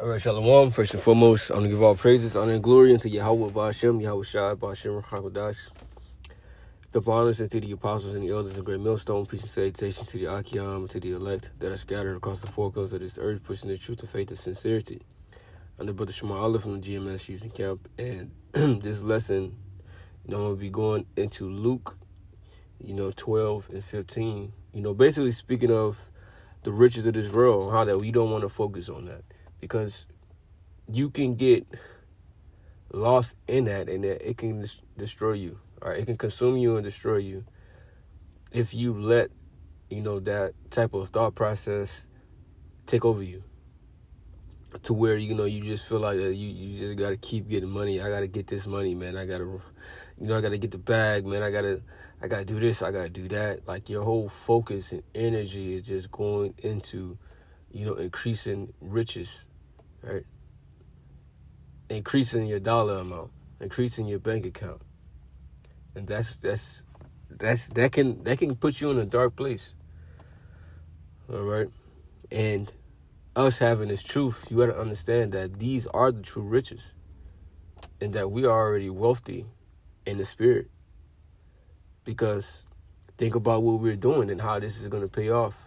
All right, Shalom. First and foremost, I want to give all praises, honor, and glory unto Yahweh Ba'ashem, Yahweh Shai, Ba'ashem, Rachakadosh. The honors unto the apostles and the elders of Great Millstone. Peace and salutation to the Achiam, to the elect that are scattered across the four corners of this earth, pushing the truth of faith and sincerity. I'm the brother Shema Allah from the GMS Using Camp, and this lesson, I'm going to be going into Luke, 12 and 15. Basically speaking of the riches of this world, and how that we don't want to focus on that. Because you can get lost in that, and that it can destroy you. All right, it can consume you and destroy you if you let that type of thought process take over you, to where you just feel like that you just gotta keep getting money. I gotta get this money, man. I gotta get the bag, man. I gotta do this. I gotta do that. Like your whole focus and energy is just going into increasing riches, right? Increasing your dollar amount, increasing your bank account. And that can put you in a dark place. All right? And us having this truth, you got to understand that these are the true riches, and that we are already wealthy in the spirit. Because think about what we're doing and how this is going to pay off.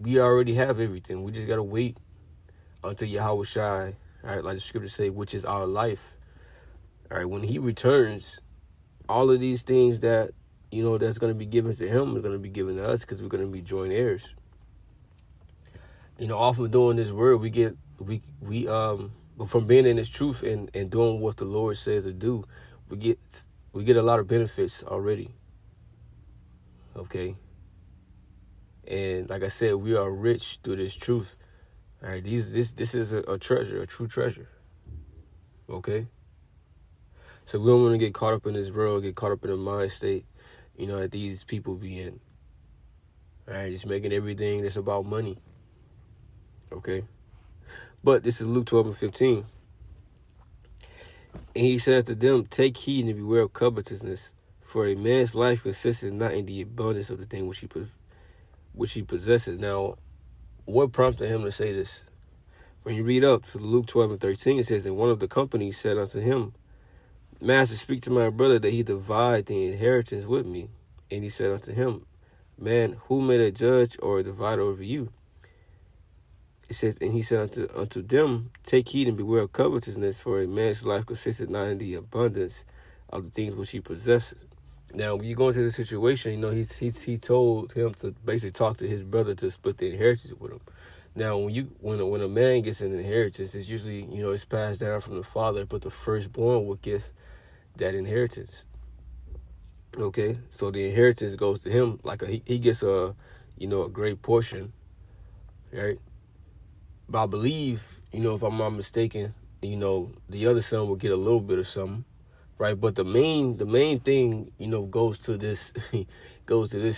We already have everything. We just got to wait until Yahweh Shai, all right, like the scriptures say, which is our life. All right, when he returns, all of these things that, that's going to be given to him is going to be given to us, because we're going to be joint heirs. Off of doing this word, from being in this truth and doing what the Lord says to do, we get a lot of benefits already. Okay. And like I said, we are rich through this truth. All right, this is a treasure, a true treasure. Okay? So we don't want to get caught up in this world, get caught up in the mind state, that these people be in. All right, just making everything that's about money. Okay? But this is Luke 12 and 15. And he said to them, "Take heed and beware of covetousness, for a man's life consists not in the abundance of the thing which he possesses." Now, what prompted him to say this? When you read up to Luke 12 and 13, it says, "And one of the company said unto him, Master, speak to my brother that he divide the inheritance with me. And he said unto him, Man, who made a judge or a divider over you?" It says, and he said unto them, "Take heed and beware of covetousness, for a man's life consisteth not in the abundance of the things which he possesses." Now, when you go into this situation, he told him to basically talk to his brother to split the inheritance with him. Now, when a man gets an inheritance, it's usually, it's passed down from the father, but the firstborn will get that inheritance. Okay, so the inheritance goes to him, like he gets a great portion, right? But I believe, if I'm not mistaken, the other son will get a little bit of something. Right, but the main thing, goes to this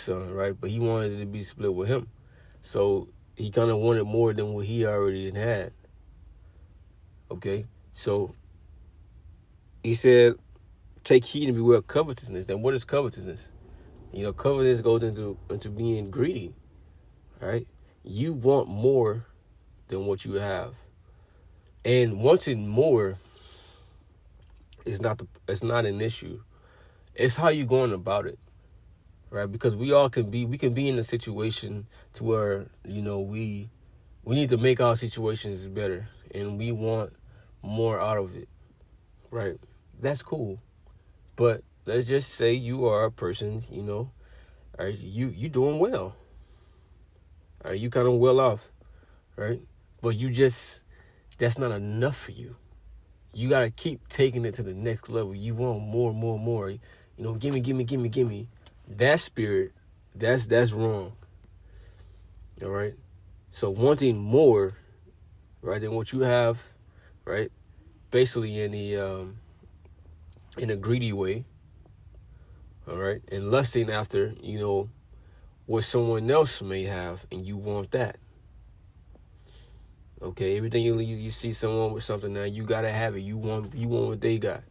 son, right? But he wanted it to be split with him, so he kind of wanted more than what he already had. Okay, so he said, "Take heed and beware of covetousness." Then what is covetousness? Covetousness goes into being greedy, right? You want more than what you have, and wanting more it's not an issue. It's how you going about it, right? Because we can be in a situation to where we need to make our situations better, and we want more out of it, right? That's cool, but let's just say you are a person, all right, you doing well, all right, you kind of well off, right? But that's not enough for you. You got to keep taking it to the next level. You want more. Gimme. That spirit, that's wrong. All right? So wanting more, right, than what you have, right, basically in a greedy way, all right, and lusting after, what someone else may have, and you want that. Okay, everything you see someone with something now, you gotta have it. You want what they got.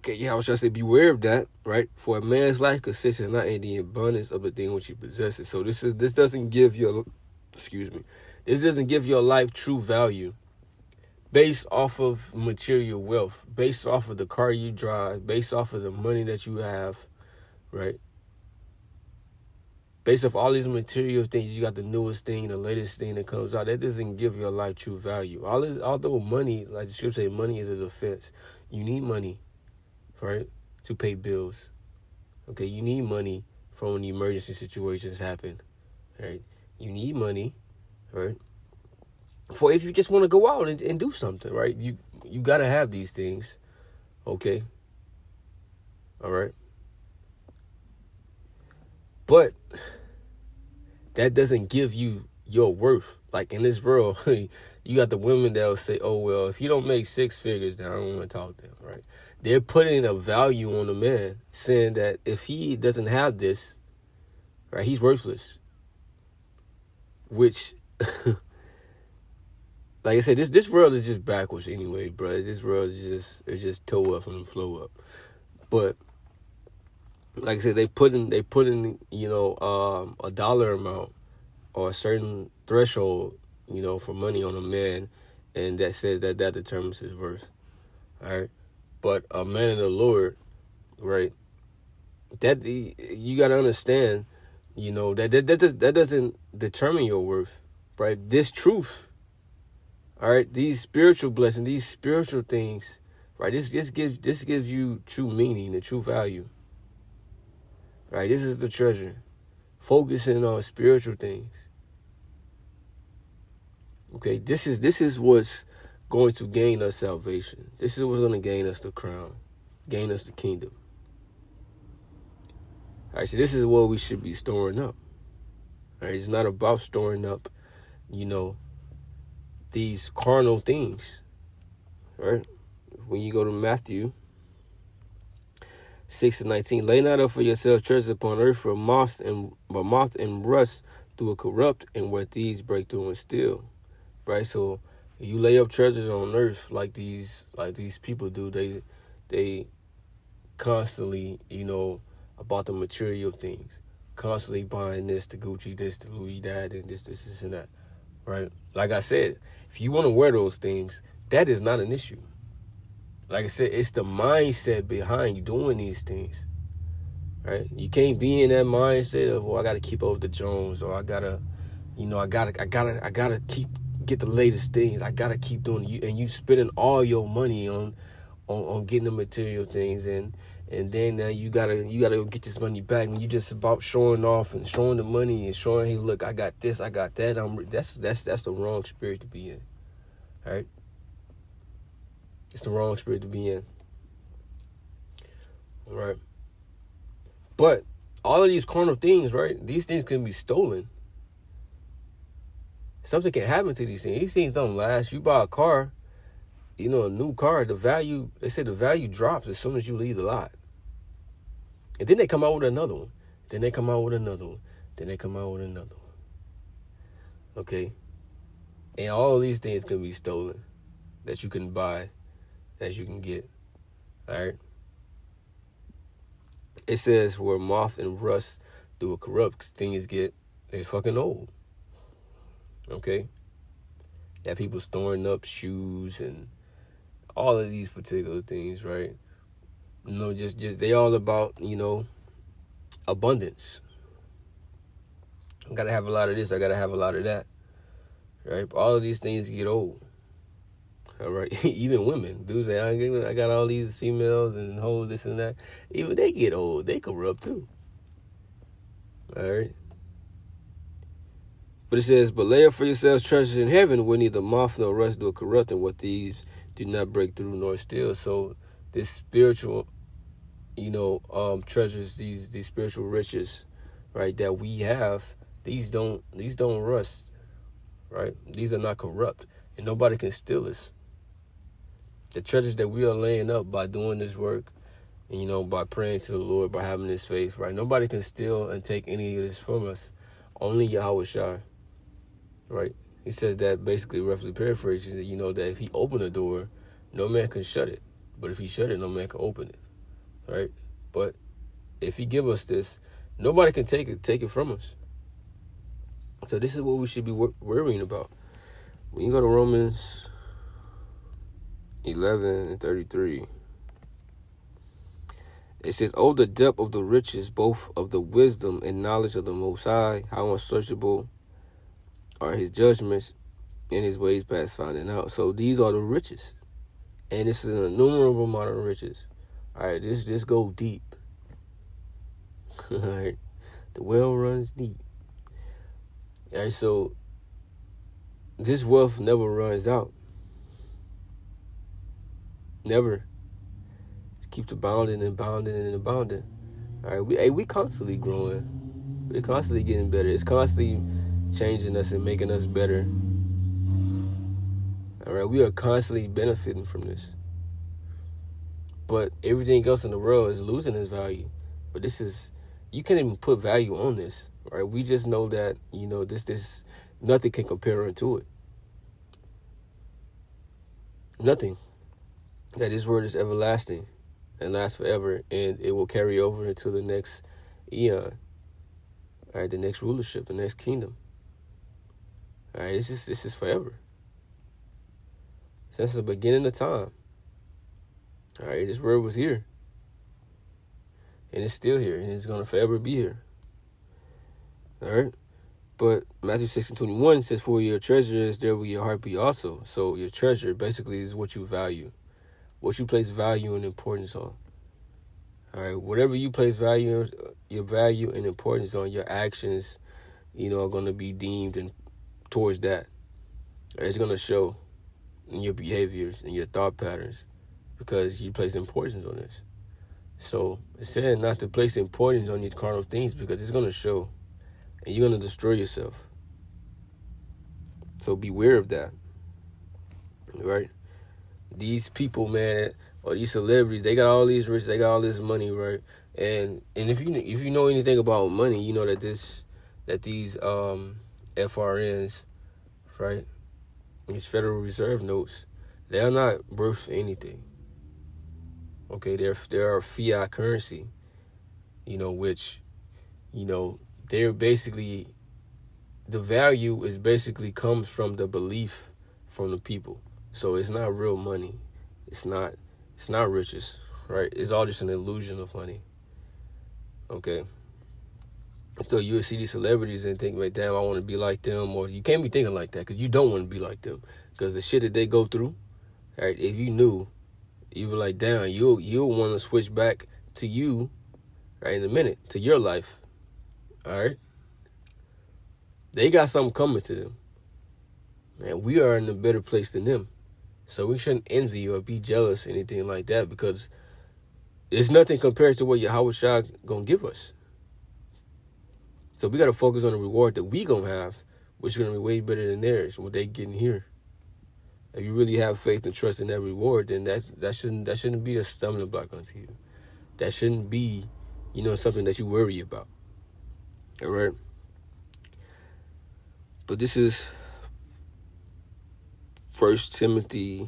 Okay, yeah, I was trying to say, beware of that, right? For a man's life consists not in the abundance of the thing which he possesses. So this doesn't give your, excuse me, this doesn't give your life true value based off of material wealth, based off of the car you drive, based off of the money that you have, right? Based off all these material things, you got the newest thing, the latest thing that comes out. That doesn't give your life true value. Although money, like the scripture say, money is a defense. You need money, right, to pay bills. Okay, you need money for when emergency situations happen, right? You need money, right, for if you just want to go out and do something, right? You got to have these things, okay? All right? But that doesn't give you your worth. Like in this world, you got the women that will say, oh, well, if you don't make six figures, then I don't want to talk to them, right? They're putting a value on a man, saying that if he doesn't have this, right, he's worthless. Which, like I said, this world is just backwards anyway, bro. This world is just toe up and flow up. But like I said, they put in a dollar amount or a certain threshold, for money on a man, and that says that determines his worth. All right, but a man in the Lord, right? That you got to understand, that doesn't determine your worth, right? This truth, all right, these spiritual blessings, these spiritual things, right? This gives you true meaning and true value. Right, this is the treasure. Focusing on spiritual things. Okay, this is what's going to gain us salvation. This is what's going to gain us the crown, gain us the kingdom. All right, so this is what we should be storing up. All right, it's not about storing up, these carnal things. All right, when you go to Matthew 6:19, lay not up for yourselves treasures upon earth, for moth and rust do a corrupt, and where thieves break through and steal. Right, so you lay up treasures on earth like these people do. They constantly, about the material things, constantly buying this, the Gucci, this, the Louis that, and this, and that. Right, like I said, if you want to wear those things, that is not an issue. Like I said, it's the mindset behind you doing these things, right? You can't be in that mindset of, well, I got to keep up with the Jones, or I gotta get the latest things. I gotta keep doing you, and you spending all your money on getting the material things, and then you gotta get this money back when you just about showing off and showing the money and showing, hey, look, I got this, I got that. That's the wrong spirit to be in, all right? It's the wrong spirit to be in. All right. But all of these carnal things, right? These things can be stolen. Something can happen to these things. These things don't last. You buy a car, a new car, they say the value drops as soon as you leave the lot. And then they come out with another one. Then they come out with another one. Then they come out with another one. Okay? And all of these things can be stolen that you can buy, that you can get. All right? It says where moth and rust do a corrupt, because things they're fucking old. Okay? That people storing up shoes and all of these particular things, right? Just they all about, abundance. I gotta have a lot of this, I gotta have a lot of that. Right? All of these things get old. All right, even women, dudes say, I got all these females and hoes, this and that. Even they get old, they corrupt too. All right. But it says, but lay up for yourselves treasures in heaven, where neither moth nor rust do corrupt, and what thieves do not break through nor steal. So this spiritual, treasures, these spiritual riches, right, that we have, these don't rust, right? These are not corrupt, and nobody can steal this. The treasures that we are laying up by doing this work, and, by praying to the Lord, by having this faith, right? Nobody can steal and take any of this from us. Only Yahweh Shai, right? He says that, basically roughly paraphrasing, that, that if he opened the door, no man can shut it. But if he shut it, no man can open it. right? But if he give us this, nobody can take it from us. So this is what we should be worrying about. When you go to Romans 11:33, it says, "Oh, the depth of the riches, both of the wisdom and knowledge of the Most High, how unsearchable are his judgments and his ways past finding out." So these are the riches. And this is an innumerable amount of riches. All right, this go deep. All right, the well runs deep. All right, so this wealth never runs out. Never. It keeps abounding and abounding and abounding. All right, we constantly growing. We're constantly getting better. It's constantly changing us and making us better. All right, we are constantly benefiting from this. But everything else in the world is losing its value. But this is, you can't even put value on this, right? We just know that, this nothing can compare unto it. Nothing. That his word is everlasting and lasts forever, and it will carry over into the next eon. All right, the next rulership, the next kingdom. All right, this is forever. Since the beginning of time. All right, this word was here. And it's still here, and it's going to forever be here. All right? But Matthew 6:21 says, "For your treasure is there will your heart be also." So your treasure basically is what you value. What you place value and importance on. All right? Whatever you place your value and importance on, your actions, are going to be deemed and towards that. It's going to show in your behaviors and your thought patterns. Because you place importance on this. So it's saying not to place importance on these carnal things because it's going to show. And you're going to destroy yourself. So beware of that. Right? These people, man, or these celebrities, they got all these rich, they got all this money, right? And if you know anything about money, you know that these FRNs, right? These Federal Reserve notes, they are not worth anything. Okay, they're fiat currency, which, they're basically, the value is basically comes from the belief from the people. So it's not real money. It's not riches, right? It's all just an illusion of money. Okay. So you would see these celebrities and think, like, damn, I want to be like them. Or you can't be thinking like that because you don't want to be like them. Because the shit that they go through, right, if you knew, you were like, damn, you'll want to switch back to you, right, in a minute, to your life. All right? They got something coming to them. Man, we are in a better place than them. So we shouldn't envy or be jealous or anything like that because it's nothing compared to what Yahweh Shah going to give us. So we got to focus on the reward that we going to have, which is going to be way better than theirs, what they getting here. If you really have faith and trust in that reward, then that shouldn't be a stumbling block unto you. That shouldn't be, something that you worry about. All right? But this is 1 Timothy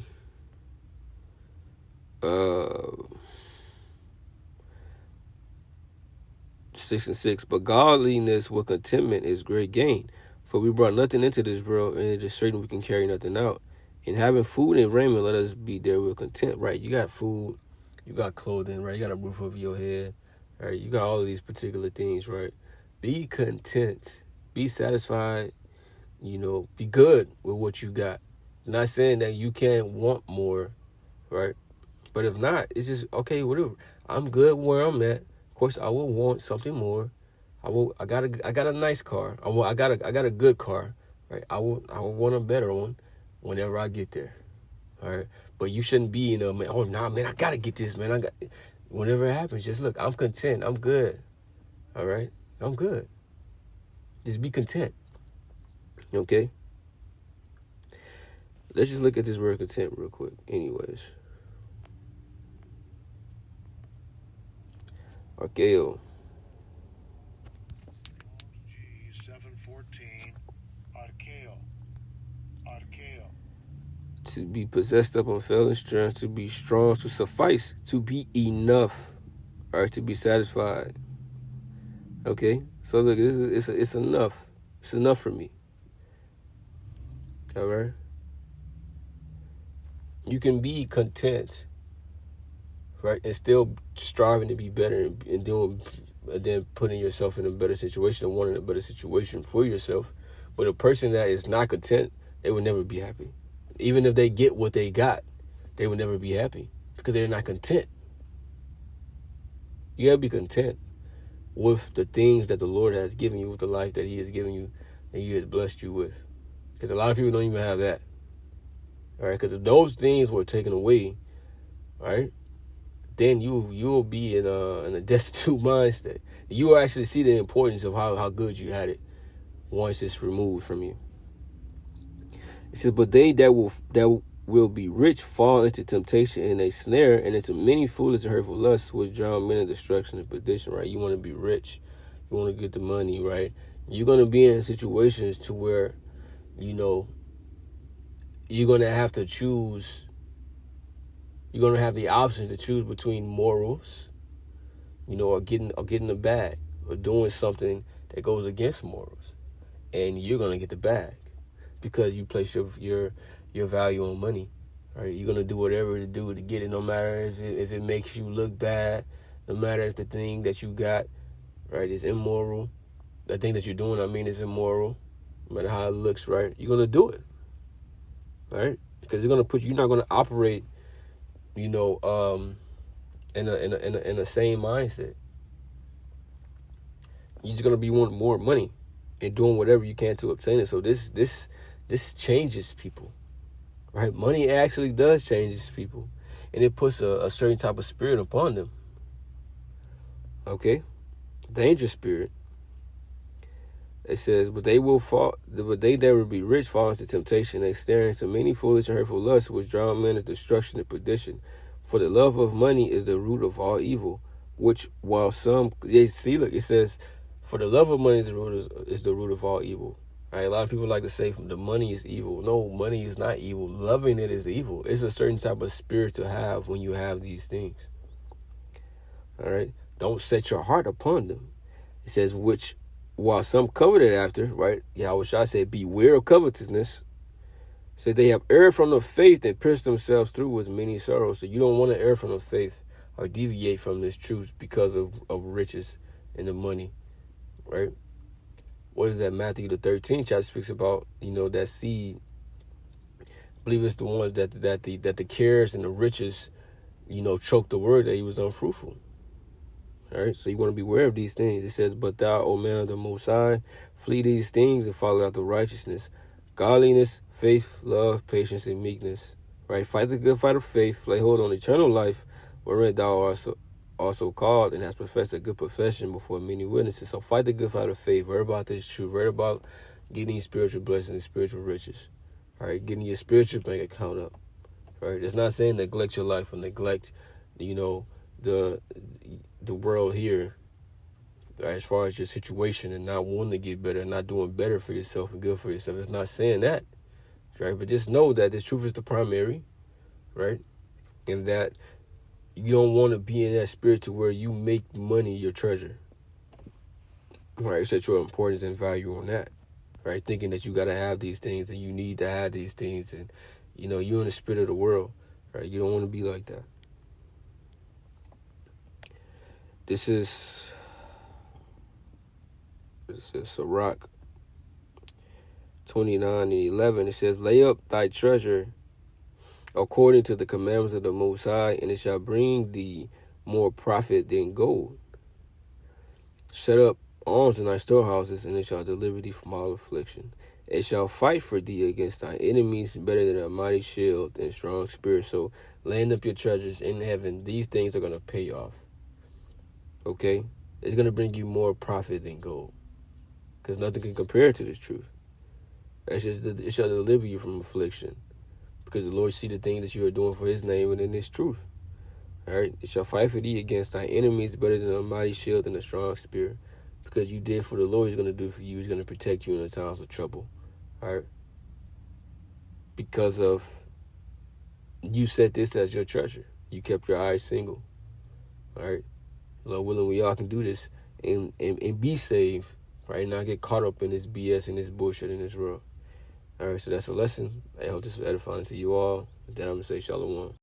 6:6. "But godliness with contentment is great gain. For we brought nothing into this world, and it is certain we can carry nothing out. And having food and raiment, let us be therewith content." Right? You got food, you got clothing, right? You got a roof over your head, right? You got all of these particular things, right? Be content. Be satisfied. Be good with what you got. I'm not saying that you can't want more, right? But if not, it's just, okay, whatever. I'm good where I'm at. Of course, I will want something more. I got a nice car. I got a good car, right? I will want a better one whenever I get there. All right. But you shouldn't be, man, oh nah, man, I gotta get this, man. Whenever it happens, just look, I'm content. I'm good. All right. I'm good. Just be content. Okay. Let's just look at this word content real quick. Anyways. Archeo. 7:14. Archeo. To be possessed of unfailing strength, to be strong, to suffice, to be enough. All right, to be satisfied. Okay, so look, this is it's enough. It's enough for me. All right, you can be content, right, and still striving to be better and doing, and then putting yourself in a better situation and wanting a better situation for yourself. But a person that is not content, they will never be happy. Even if they get what they got, they will never be happy because they're not content. You gotta be content with the things that the Lord has given you, with the life that He has given you, and He has blessed you with. Because a lot of people don't even have that. All right, because if those things were taken away, right, then you will be in a destitute mindset. You will actually see the importance of how good you had it once it's removed from you. It says, but they that will be rich fall into temptation and a snare, and into many foolish and hurtful lusts, which drown men in destruction and perdition. Right? You want to be rich, you want to get the money. Right? You're gonna be in situations to where, you know, you're gonna have to choose. You're gonna have the option to choose between morals, you know, or getting the bag, or doing something that goes against morals, and you're gonna get the bag because you place your value on money. Right? You're gonna do whatever to do to get it, no matter if it makes you look bad, no matter if the thing that you got, right, is immoral. The thing that you're doing, I mean, is immoral, no matter how it looks. Right? You're gonna do it, right? Because you're not gonna operate, you know, in a same mindset. You're just gonna be wanting more money and doing whatever you can to obtain it. So this changes people, right? Money actually does changes people, and it puts a certain type of spirit upon them. Okay, dangerous spirit. It says, but they that will be rich fall into temptation and experience of many foolish and hurtful lusts, which drown men in destruction and perdition. For the love of money is the root of all evil, which while some, look, it says, for the love of money is the root of all evil. Right? A lot of people like to say the money is evil. No, money is not evil. Loving it is evil. It's a certain type of spirit to have when you have these things. All right? Don't set your heart upon them. It says, which while some coveted after, right? Yeah, I wish I said, beware of covetousness. So they have erred from the faith and pierced themselves through with many sorrows. So you don't want to err from the faith or deviate from this truth because of riches and the money, right? What is that? Matthew the 13th chapter speaks about, you know, that seed. I believe it's the ones that the cares and the riches, you know, choked the word that he was unfruitful. All right, so you want to be aware of these things. It says, but thou, O man of the Most High, flee these things and follow after righteousness, godliness, faith, love, patience, and meekness. Right? Fight the good fight of faith, lay hold on eternal life, wherein thou art also called and hast professed a good profession before many witnesses. So fight the good fight of faith. Worry about this truth. Worry about getting spiritual blessings and spiritual riches. All right, getting your spiritual bank account up. All right, it's not saying neglect your life or neglect, you know, the world here, right, as far as your situation and not wanting to get better, not doing better for yourself and good for yourself. It's not saying that, right? But just know that this truth is the primary, right? And that you don't want to be in that spirit to where you make money your treasure, right? Set your importance and value on that, right? Thinking that you got to have these things and you need to have these things, and, you know, you're in the spirit of the world, right? You don't want to be like that. This is Sirach 29 and 11. It says, lay up thy treasure according to the commandments of the Most High, and it shall bring thee more profit than gold. Set up arms in thy storehouses, and it shall deliver thee from all affliction. It shall fight for thee against thy enemies better than a mighty shield and strong spirit. So laying up your treasures in heaven, these things are going to pay off. Okay? It's going to bring you more profit than gold, because nothing can compare to this truth. It shall deliver you from affliction, because the Lord see the things that you are doing for his name and in his truth. All right? It shall fight for thee against thy enemies better than a mighty shield and a strong spear, because you did for the Lord, he's going to do for you. He's going to protect you in the times of trouble. All right? Because of you set this as your treasure. You kept your eyes single. All right? Lord willing, we all can do this and be saved, right? Not get caught up in this BS and this bullshit in this world. All right, so that's a lesson. I hope this was edifying to you all. With that, I'm going to say shalom.